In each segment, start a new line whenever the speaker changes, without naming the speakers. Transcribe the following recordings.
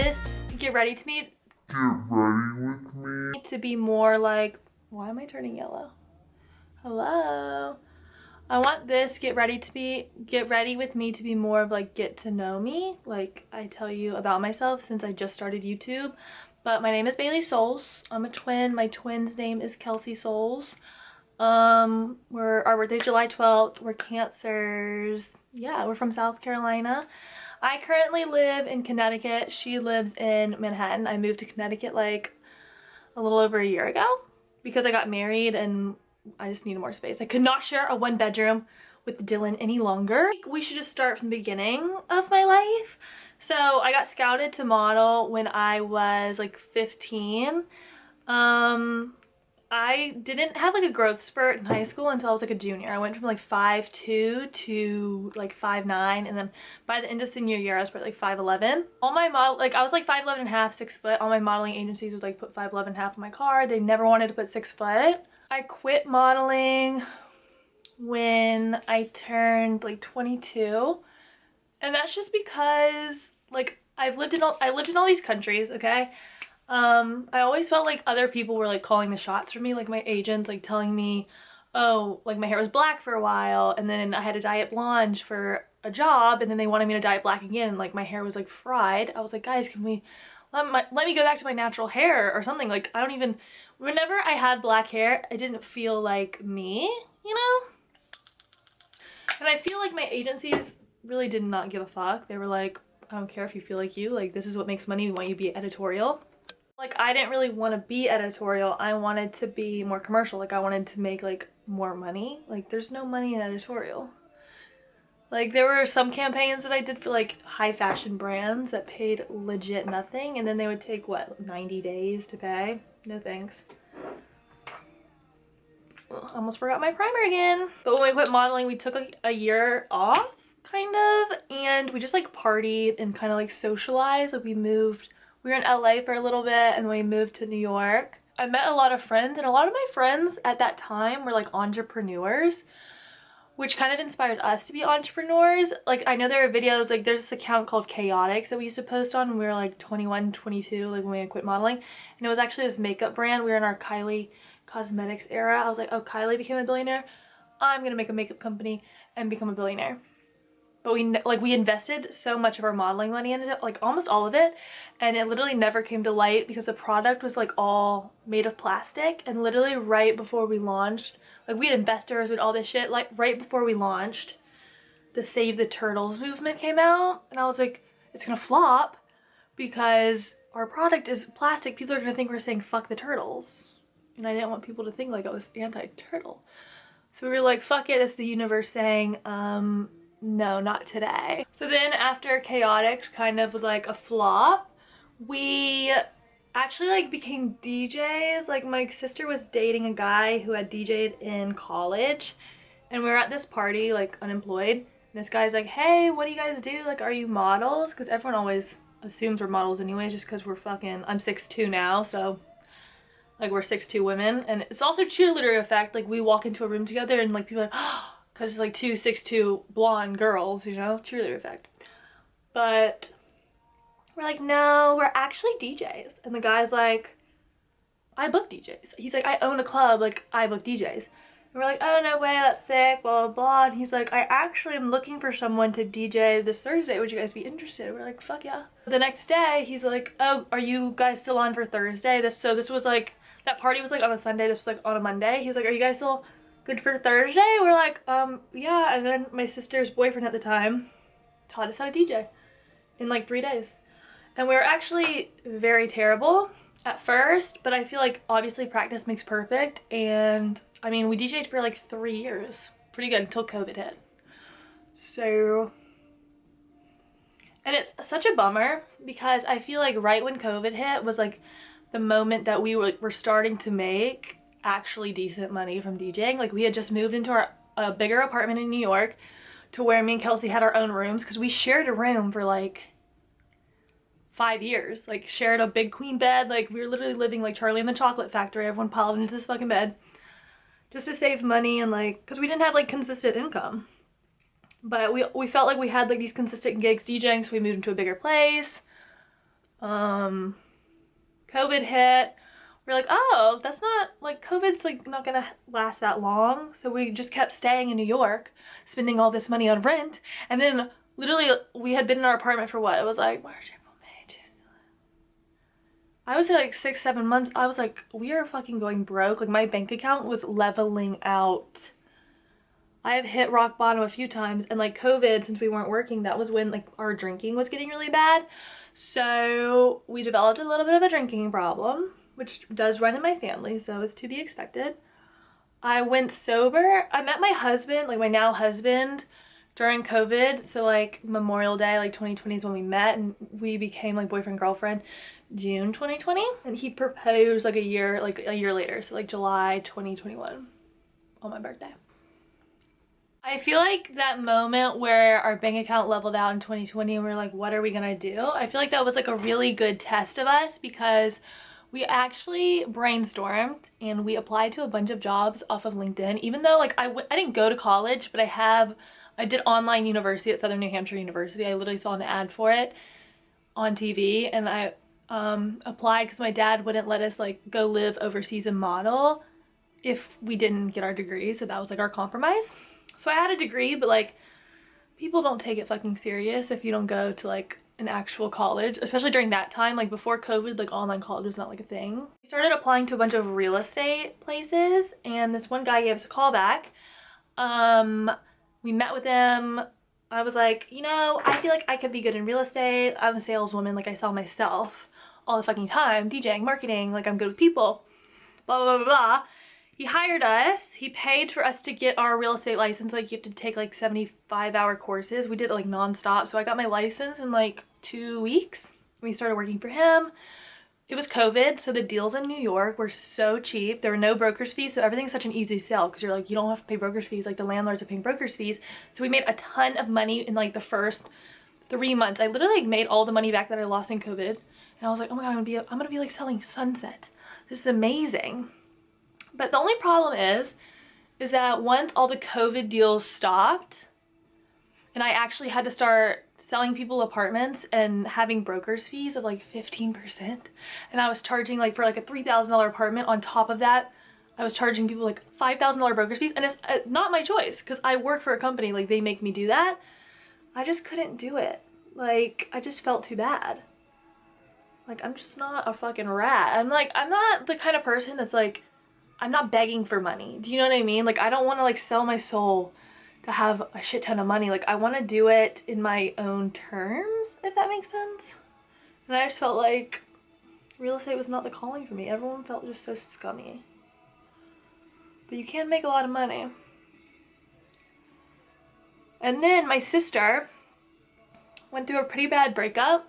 this get ready with me to be more like, why am I turning yellow? Hello? I want this get ready with me to be more of like get to know me. Like I tell you about myself since I just started YouTube. But my name is Baylee Souls. I'm a twin. My twin's name is Kelsey Souls. Our birthday's July 12th. We're Cancers. Yeah, we're from South Carolina. I currently live in Connecticut. She lives in Manhattan. I moved to Connecticut like a little over a year ago because I got married and I just needed more space. I could not share a one bedroom with Dylan any longer. We should just start from the beginning of my life. So I got scouted to model when I was like 15. I didn't have like a growth spurt in high school until I was like a junior. I went from like 5'2" to like 5'9", and then by the end of senior year I was probably like 5'11". All my model, like I was like 5'11 and a half, 6 foot. All my modeling agencies would like put 5'11 and a half on my card. They never wanted to put 6 foot. I quit modeling when I turned like 22, and that's just because like I lived in all these countries, okay? I always felt like other people were like calling the shots for me, like my agents like telling me, oh, like my hair was black for a while and then I had to dye it blonde for a job and then they wanted me to dye it black again and like my hair was like fried. I was like, guys, can we let me go back to my natural hair or something? Like I don't even, whenever I had black hair, it didn't feel like me, you know? And I feel like my agencies really did not give a fuck. They were like, I don't care if you feel like you, like this is what makes money, we want you to be editorial. Like I didn't really want to be editorial. I wanted to be more commercial. Like I wanted to make like more money. Like there's no money in editorial. Like there were some campaigns that I did for like high fashion brands that paid legit nothing, and then they would take what, 90 days to pay? No thanks. Ugh, almost forgot my primer again. But when we quit modeling, we took like a year off kind of, and we just like partied and kind of like socialized. Like we were in LA for a little bit and then we moved to New York. I met a lot of friends, and a lot of my friends at that time were like entrepreneurs, which kind of inspired us to be entrepreneurs. Like I know there are videos, like there's this account called Chaotix that we used to post on when we were like 21, 22, like when we had quit modeling. And it was actually this makeup brand. We were in our Kylie Cosmetics era. I was like, oh, Kylie became a billionaire, I'm gonna make a makeup company and become a billionaire. But we invested so much of our modeling money into it, like almost all of it, and it literally never came to light because the product was like all made of plastic. And literally right before we launched, like we had investors with all this shit, like right before we launched, the Save the Turtles movement came out, and I was like, it's gonna flop because our product is plastic. People are gonna think we're saying fuck the turtles, and I didn't want people to think like I was anti-turtle. So we were like, fuck it, it's the universe saying no, not today. So then after Chaotic kind of was like a flop, we actually like became DJs. Like my sister was dating a guy who had DJed in college, and we were at this party like unemployed, and this guy's like, hey, what do you guys do? Like, are you models? Because everyone always assumes we're models anyways, just because we're fucking, I'm 6'2" now, so like we're 6'2" women. And it's also cheerleader effect. Like we walk into a room together and like people are like, oh, because it's like 2 6'2" blonde girls, you know, cheerleader effect. But we're like, no, we're actually DJs. And the guy's like, I book DJs. He's like, I own a club, like I book DJs. And we're like, oh, no way, that's sick, blah, blah, blah. And he's like, I actually am looking for someone to DJ this Thursday. Would you guys be interested? We're like, fuck yeah. The next day, he's like, oh, are you guys still on for Thursday? This was like, that party was like on a Sunday. This was like on a Monday. He's like, are you guys still good for Thursday? We're like, yeah. And then my sister's boyfriend at the time taught us how to DJ in like 3 days. And we were actually very terrible at first, but I feel like obviously practice makes perfect. And I mean, we DJed for like 3 years. Pretty good until COVID hit. So, and it's such a bummer because I feel like right when COVID hit was like the moment that we were starting to make actually decent money from DJing. Like we had just moved into a bigger apartment in New York to where me and Kelsey had our own rooms, because we shared a room for like 5 years. Like shared a big queen bed. Like we were literally living like Charlie in the Chocolate Factory. Everyone piled into this fucking bed just to save money, and like because we didn't have like consistent income. But we felt like we had like these consistent gigs DJing, so we moved into a bigger place. COVID hit. We're like, oh, that's not, like, COVID's like not gonna last that long. So we just kept staying in New York, spending all this money on rent. And then literally we had been in our apartment for what? It was like March, April, May, June. I would say like 6, 7 months. I was like, we are fucking going broke. Like my bank account was leveling out. I have hit rock bottom a few times, and like COVID, since we weren't working, that was when like our drinking was getting really bad. So we developed a little bit of a drinking problem, which does run in my family, so it's to be expected. I went sober. I met my husband, like my now husband, during COVID. So like Memorial Day, like 2020 is when we met, and we became like boyfriend girlfriend June 2020. And he proposed like a year later, so like July 2021 on my birthday. I feel like that moment where our bank account leveled out in 2020 and we're like, what are we gonna do? I feel like that was like a really good test of us, because we actually brainstormed and we applied to a bunch of jobs off of LinkedIn. Even though like I didn't go to college, but I did online university at Southern New Hampshire University. I literally saw an ad for it on TV, and I applied because my dad wouldn't let us like go live overseas and model if we didn't get our degree. So that was like our compromise. So I had a degree, but like people don't take it fucking serious if you don't go to like an actual college, especially during that time. Like before COVID, like online college was not like a thing. We started applying to a bunch of real estate places, and this one guy gave us a call back. We met with him. I was like, you know, I feel like I could be good in real estate. I'm a saleswoman, like I sell myself all the fucking time, DJing, marketing, like I'm good with people, blah blah blah blah blah. He hired us. He paid for us to get our real estate license. Like you have to take like 75-hour courses. We did it like nonstop. So I got my license in like 2 weeks. We started working for him. It was COVID, so the deals in New York were so cheap. There were no broker's fees, so everything's such an easy sell, because you're like, you don't have to pay broker's fees. Like the landlords are paying broker's fees. So we made a ton of money in like the first 3 months. I literally like, made all the money back that I lost in COVID. And I was like, oh my God, I'm gonna be like selling Sunset. This is amazing. But the only problem is that once all the COVID deals stopped and I actually had to start selling people apartments and having broker's fees of like 15%, and I was charging like for like a $3,000 apartment, on top of that I was charging people like $5,000 broker's fees, and it's not my choice because I work for a company, like they make me do that. I just couldn't do it. Like I just felt too bad. Like I'm just not a fucking rat. I'm not the kind of person that's like, I'm not begging for money. Do you know what I mean? Like I don't want to like sell my soul to have a shit ton of money. Like I want to do it in my own terms, if that makes sense. And I just felt like real estate was not the calling for me. Everyone felt just so scummy. But you can make a lot of money. And then my sister went through a pretty bad breakup,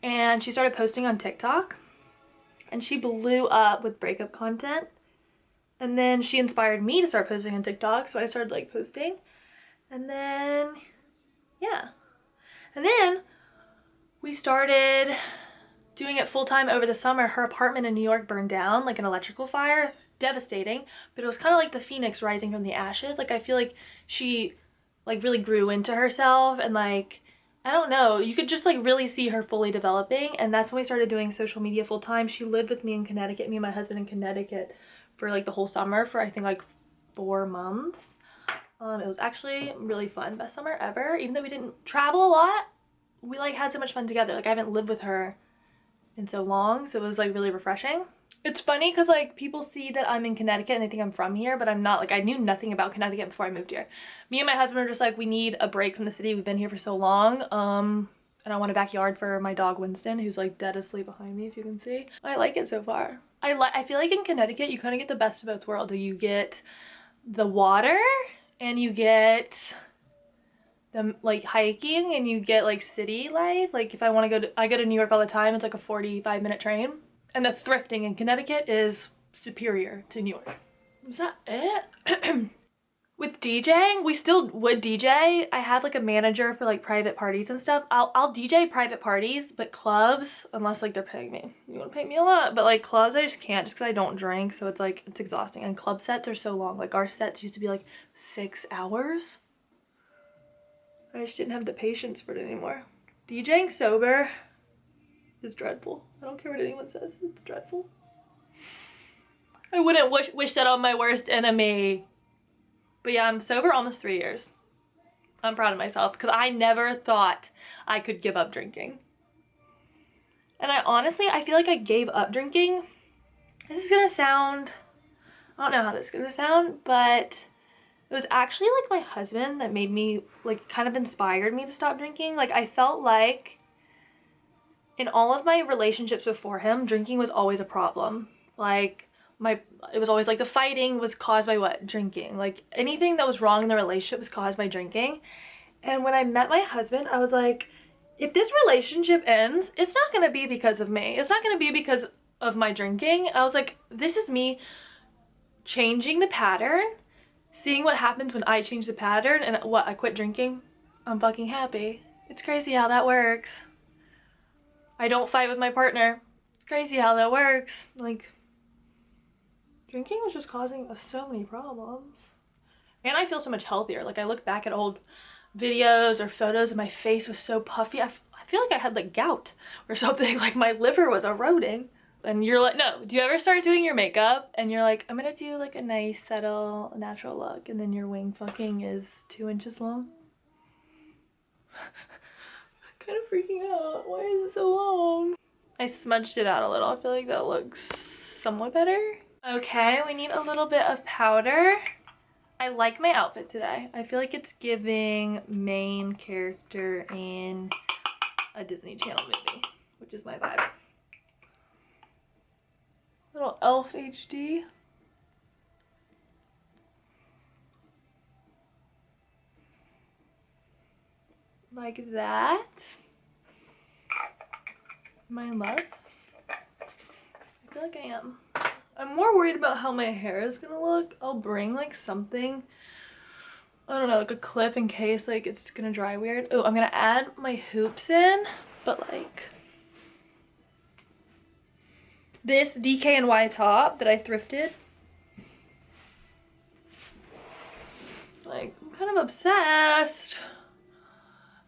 and she started posting on TikTok, and she blew up with breakup content. And then she inspired me to start posting on TikTok, so I started like posting. And then, yeah. And then we started doing it full time over the summer. Her apartment in New York burned down, like an electrical fire. Devastating, but it was kind of like the phoenix rising from the ashes. Like I feel like she like really grew into herself, and like, I don't know, you could just like really see her fully developing. And that's when we started doing social media full time. She lived with me in Connecticut, me and my husband in Connecticut, for like the whole summer, for I think like 4 months. It was actually really fun, best summer ever. Even though we didn't travel a lot, we like had so much fun together. Like I haven't lived with her in so long, so it was like really refreshing. It's funny because like people see that I'm in Connecticut and they think I'm from here, but I'm not. Like I knew nothing about Connecticut before I moved here. Me and my husband are just like, we need a break from the city. We've been here for so long. And I want a backyard for my dog Winston, who's like dead asleep behind me, if you can see. I like it so far. I feel like in Connecticut you kind of get the best of both worlds. You get the water and you get the like hiking, and you get like city life. Like if I want to I go to New York all the time. It's like a 45-minute train. And the thrifting in Connecticut is superior to New York. Is that it? With DJing, we still would DJ. I had like a manager for like private parties and stuff. I'll DJ private parties, but clubs, unless like they're paying me. You want to pay me a lot, but like clubs I just can't, just because I don't drink. So it's like, it's exhausting. And club sets are so long. Like our sets used to be like 6 hours. I just didn't have the patience for it anymore. DJing sober is dreadful. I don't care what anyone says, it's dreadful. I wouldn't wish that on my worst enemy. But yeah, I'm sober almost 3 years. I'm proud of myself because I never thought I could give up drinking. And I feel like I gave up drinking. This is gonna sound, I don't know how this is gonna sound, but it was actually like my husband that made me, like, kind of inspired me to stop drinking. Like, I felt like in all of my relationships before him, drinking was always a problem. Like, it was always like the fighting was caused by what? Drinking. Like, anything that was wrong in the relationship was caused by drinking. And when I met my husband, I was like, if this relationship ends, it's not gonna be because of me. It's not gonna be because of my drinking. I was like, this is me changing the pattern, seeing what happens when I change the pattern, and what, I quit drinking. I'm fucking happy. It's crazy how that works. I don't fight with my partner. It's crazy how that works. Like, drinking was just causing us so many problems. And I feel so much healthier. Like, I look back at old videos or photos and my face was so puffy. I feel like I had like gout or something. Like, my liver was eroding. And you're like, no, do you ever start doing your makeup and you're like, I'm gonna do like a nice, subtle, natural look, and then your wing fucking is 2 inches long? Kind of freaking out. Why is it so long? I smudged it out a little. I feel like that looks somewhat better. Okay, we need a little bit of powder. I like my outfit today. I feel like it's giving main character in a Disney Channel movie, which is my vibe. Little elf HD. Like that. Am I in love? I feel like I am. I'm more worried about how my hair is gonna look. I'll bring like something, I don't know, like a clip in case like it's gonna dry weird. Oh, I'm gonna add my hoops in, but like this DKNY top that I thrifted. Like, I'm kind of obsessed.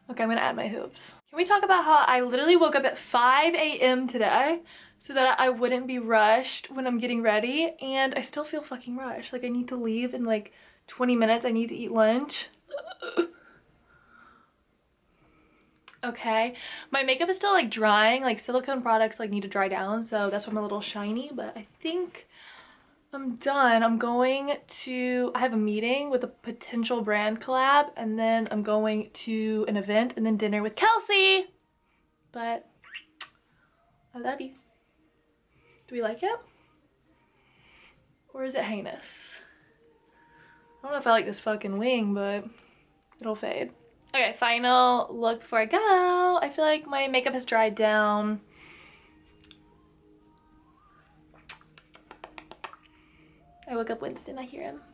Okay, I'm gonna add my hoops. Can we talk about how I literally woke up at 5 a.m. today so that I wouldn't be rushed when I'm getting ready, and I still feel fucking rushed. Like, I need to leave in like 20 minutes. I need to eat lunch. Okay, my makeup is still like drying. Like, silicone products like need to dry down, so that's why I'm a little shiny, but I think I'm done. I have a meeting with a potential brand collab, and then I'm going to an event and then dinner with Kelsey. But I love you. Do we like it? Or is it heinous? I don't know if I like this fucking wing, but it'll fade. Okay, final look before I go. I feel like my makeup has dried down. I woke up Winston, I hear him.